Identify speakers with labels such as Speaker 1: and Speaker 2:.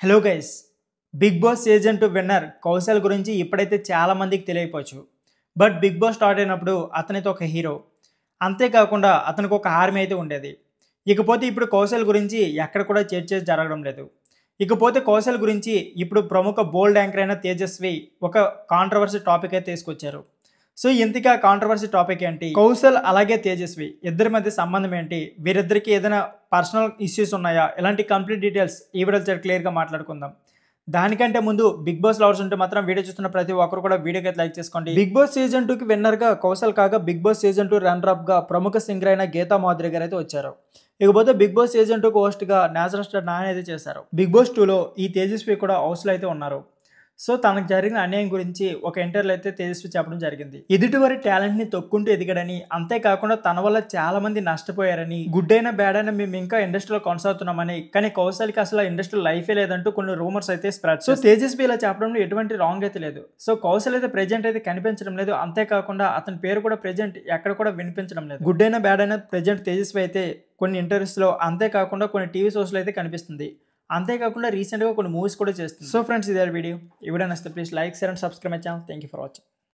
Speaker 1: Hello guys, big boss season 2 winner Kaushal గురించి ఇప్పుడైతే చాలా మందికి తెలియకపోవచ్చు. బట్ బిగ్ బాస్ స్టార్ట్ అయినప్పుడు అతనితో ఒక హీరో, అంతేకాకుండా అతనికి ఒక ఆర్మీ అయితే ఉండేది. ఇకపోతే ఇప్పుడు కౌశల్ గురించి ఎక్కడ కూడా చర్చ జరగడం లేదు. ఇకపోతే కౌశల్ గురించి ఇప్పుడు ప్రముఖ బోల్డ్ యాంకర్ అయిన తేజస్వి ఒక కాంట్రవర్సీ టాపిక్ అయితే తీసుకొచ్చారు. సో ఇంతకీ ఆ కాంట్రవర్సీ టాపిక్ ఏంటి, కౌశల్ అలాగే తేజస్వి ఇద్దరి మధ్య సంబంధం ఏంటి, వీరిద్దరికి ఏదైనా పర్సనల్ ఇష్యూస్ ఉన్నాయా, ఇలాంటి కంప్లీట్ డీటెయిల్స్ ఈ వీడియో క్లియర్గా మాట్లాడుకుందాం. దానికంటే ముందు బిగ్ బాస్ లవర్స్ ఉంటే మాత్రం వీడియో చూస్తున్న ప్రతి ఒక్కరు కూడా వీడియోకి అయితే లైక్ చేసుకోండి. బిగ్ బాస్ సీజన్ 2కి విన్నర్గా కౌశల్ కాగా big boss season 2 runner up గా ప్రముఖ సింగర్ అయిన గీతా మాధురి గారు అయితే వచ్చారు. ఇకపోతే బిగ్ బాస్ సీజన్ 2కి హోస్ట్ గా నేచురల్ స్టార్ నాని అయితే చేశారు. బిగ్ బాస్ 2లో ఈ తేజస్వి కూడా హౌస్ లో అయితే ఉన్నారు. సో తనకు జరిగిన అన్యాయం గురించి ఒక ఇంటర్వ్యూలో అయితే తేజస్వి చెప్పడం జరిగింది. ఎదుటివారి టాలెంట్ ని తొక్కుంటూ ఎదిగడని, అంతేకాకుండా తన వల్ల చాలా మంది నష్టపోయారని, గుడ్ అయినా బ్యాడ్ అయినా మేము ఇంకా ఇండస్ట్రీలో కొనసాగుతున్నామని, కానీ కౌశల్కి అసలు ఇండస్ట్రీ లైఫే లేదంటూ కొన్ని రూమర్స్ అయితే స్ప్రెడ్. సో తేజస్వి ఇలా చెప్పడంలో ఎటువంటి రాంగ్ అయితే లేదు. సో కౌశల్ అయితే ప్రెజెంట్ అయితే కనిపించడం లేదు, అంతేకాకుండా అతని పేరు కూడా ప్రెజెంట్ ఎక్కడ కూడా వినిపించడం లేదు. గుడ్ అయినా బ్యాడ్ అయినా ప్రెజెంట్ తేజస్వి అయితే కొన్ని ఇంటర్వ్యూస్లో, అంతేకాకుండా కొన్ని టీవీ షోస్లో అయితే కనిపిస్తుంది. అంతేకాకుండా రీసెంట్గా కొన్ని మూవీస్ కూడా చేస్తుంది. సో ఫ్రెండ్స్, ఇదే వీడియో. ఈ వీడియో నచ్చితే please like, share and subscribe my channel. Thank you for watching.